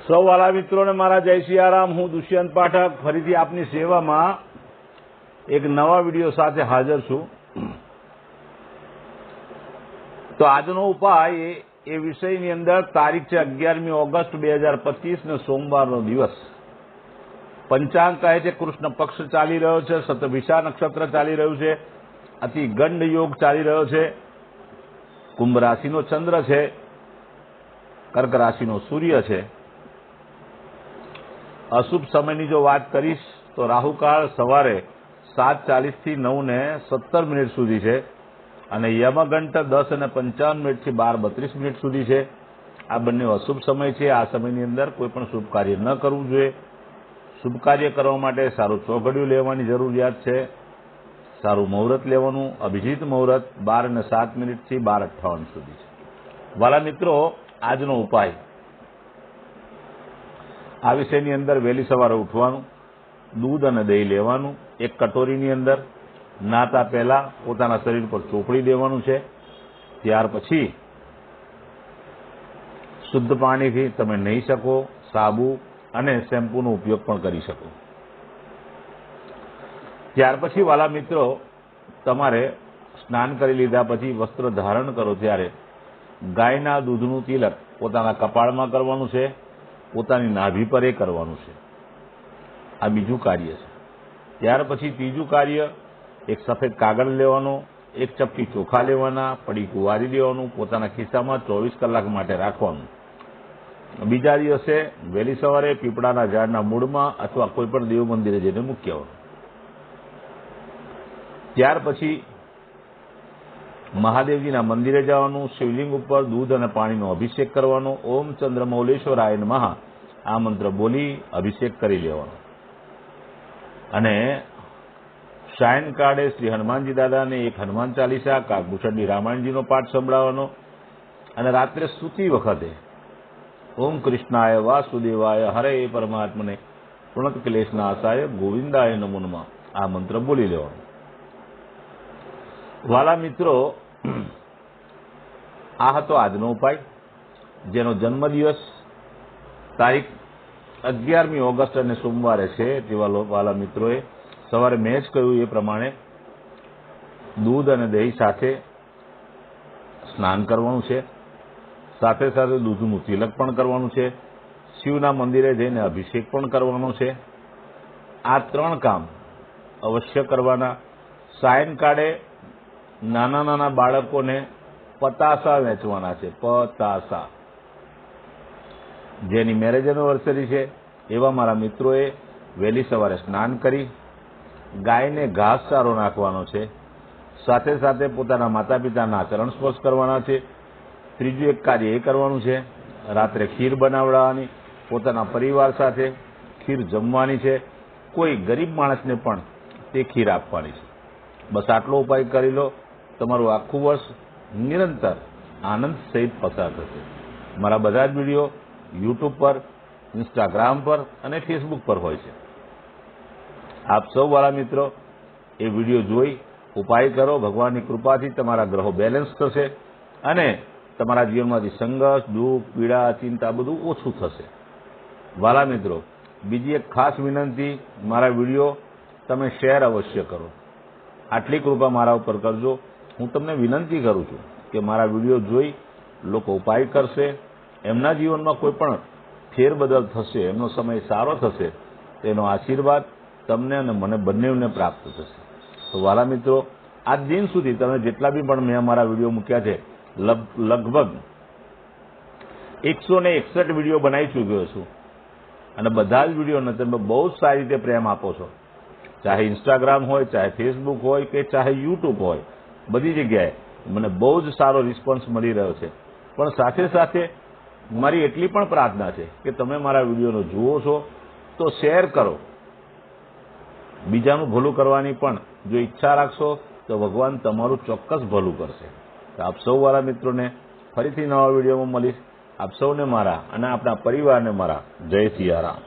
સૌ વાલા મિત્રોને મારા જય સિયારામ। હું દુષ્યંત પાઠક ફરીથી આપની સેવામાં એક નવા વિડીયો સાથે હાજર છું। તો આજનો ઉપાય એ વિષયની અંદર તારીખ છે 11મી ઓગસ્ટ 2025 ને સોમવારનો દિવસ। પંચાંગ કહે છે કૃષ્ણ પક્ષ ચાલી રહ્યો છે, શતભિષા નક્ષત્ર ચાલી રહ્યું છે, અતિ ગંડ યોગ ચાલી રહ્યો છે, કુંભ રાશિનો ચંદ્ર છે, કર્ક રાશિનો સૂર્ય છે। અશુભ સમયની જો વાત કરીશ તો રાહુકાળ સવારે 7:40 થી 9:17 સુધી છે અને યમઘંટ 10:55 થી 12:32 સુધી છે। આ બંને અશુભ સમય છે। આ સમયની અંદર કોઈ પણ શુભ કાર્ય ન કરવું જોઈએ। શુભ કાર્ય કરવા માટે સારું ચોઘડિયું લેવાની જરૂરિયાત છે, સારું મુહૂર્ત લેવાનું। અભિજીત મુહૂર્ત 12:07 થી 12:58 સુધી છે। વાલા મિત્રો, આજનો ઉપાય આ વિષયની અંદર વહેલી સવારે ઉઠવાનું, દૂધ અને દહીં લેવાનું, એક કટોરીની અંદર નાતા પહેલા પોતાના શરીર પર ચોપડી દેવાનું છે। ત્યાર પછી શુદ્ધ પાણીથી તમે નાહી શકો, સાબુ અને શેમ્પૂનો ઉપયોગ પણ કરી શકો। ત્યાર પછી વાલા મિત્રો, તમારે સ્નાન કરી લીધા પછી વસ્ત્ર ધારણ કરો ત્યારે ગાયના દૂધનું તિલક પોતાના કપાળમાં કરવાનું છે, પોતાની નાભી પર એ કરવાનું છે। આ બીજું કાર્ય છે। ત્યાર પછી ત્રીજું કાર્ય, એક સફેદ કાગળ લેવાનો, એક ચપટી ચોખા લેવાના, પડીકું વારી દેવાનું, પોતાના ખિસ્સામાં 24 કલાક માટે રાખવાનું। બીજા દિવસે વહેલી સવારે પીપળાના ઝાડના મૂળમાં અથવા કોઈ પણ દેવ મંદિરે જઈને મૂકી આવવાનું। ત્યાર પછી મહાદેવજીના મંદિરે જવાનું, શિવલિંગ ઉપર દૂધ અને પાણીનો અભિષેક કરવાનો, ઓમ ચંદ્રમૌલેશ્વરાય નમઃ આ મંત્ર બોલી અભિષેક કરી લેવાનો અને સાયંકાળે શ્રી હનુમાનજી દાદાને એક હનુમાન ચાલીસા, કાગભૂષણની રામાયણજીનો પાઠ સંભળાવવાનો અને રાત્રે સૂતી વખતે ઓમ કૃષ્ણાય વાસુદેવાય હરે પરમાત્મને પૂર્ણત ક્લેશનાશાય ગોવિંદાય નમો નમઃ આ મંત્ર બોલી લેવાનો। વાલા મિત્રો, આ હતો આજનો ઉપાય, જેનો જન્મદિવસ તારીખ 11મી ઓગસ્ટ અને સોમવારે છે। તેવા વાલા મિત્રોએ સવારે મેં જ કહ્યું એ પ્રમાણે દૂધ અને દહીં સાથે સ્નાન કરવાનું છે, સાથે સાથે દૂધનું તિલક પણ કરવાનું છે, શિવના મંદિરે જઈને અભિષેક પણ કરવાનો છે। આ 3 કામ અવશ્ય કરવાના। સાયંકાળે નાના નાના બાળકોને પતાસા વેચવાના છે, પતાસા। જેની મેરેજ એનિવર્સરી છે એવા મારા મિત્રોએ વહેલી સવારે સ્નાન કરી ગાયને ઘાસચારો નાખવાનો છે, સાથે સાથે પોતાના માતા પિતાના ચરણ સ્પર્શ કરવાના છે। ત્રીજું એક કાર્ય એ કરવાનું છે, રાત્રે ખીર બનાવડાવવાની, પોતાના પરિવાર સાથે ખીર જમવાની છે, કોઈ ગરીબ માણસને પણ તે ખીર આપવાની છે। બસ આટલો ઉપાય કરી લો, તમારું આખું વર્ષ નિરંતર આનંદ સહિત પસાર થશે। મારા બધા જ વિડીયો યુટ્યુબ પર, ઇન્સ્ટાગ્રામ પર અને ફેસબુક પર હોય છે। આપ સૌ વાળા મિત્રો એ વિડીયો જોઈ ઉપાય કરો। ભગવાનની કૃપાથી તમારા ગ્રહો બેલેન્સ થશે અને તમારા જીવનમાંથી સંઘર્ષ, દુઃખ, પીડા, ચિંતા બધું ઓછું થશે। વાલા મિત્રો, બીજી એક ખાસ વિનંતી, મારા વિડીયો તમે શેર અવશ્ય કરો। આટલી કૃપા મારા ઉપર કરજો। હું તમને વિનંતી કરું છું કે મારા વિડીયો જોઈ લોકો ઉપાય કરશે, એમના જીવનમાં કોઈ પણ ફેરબદલ થશે, એમનો સમય સારો થશે, તેનો આશીર્વાદ તમને અને મને બંનેને પ્રાપ્ત થશે। તો વાલા મિત્રો, આજ દિન સુધી તમે જેટલા બી પણ મેં અમારા વિડીયો મૂક્યા છે, લગભગ 161 વિડીયો બનાવી ચૂક્યો છું અને બધા જ વિડીયોને તમે બહુ જ સારી રીતે પ્રેમ આપો છો। ચાહે ઇન્સ્ટાગ્રામ હોય, ચાહે ફેસબુક હોય કે ચાહે યુટ્યુબ હોય, બધી જગ્યાએ મને બહુ જ સારો રિસ્પોન્સ મળી રહ્યો છે। પણ સાથે સાથે મારી એટલી પણ પ્રાર્થના છે કે તમે મારા વિડીયોનો જુઓ છો તો શેર કરો। બીજાનું ભલું કરવાની પણ જો ઈચ્છા રાખશો તો ભગવાન તમારું ચોક્કસ ભલું કરશે। તો આપ સૌ વાળા મિત્રોને ફરીથી નવા વિડીયોમાં મળીશ। આપ સૌને મારા અને આપણા પરિવારને મારા જય સિયારામ।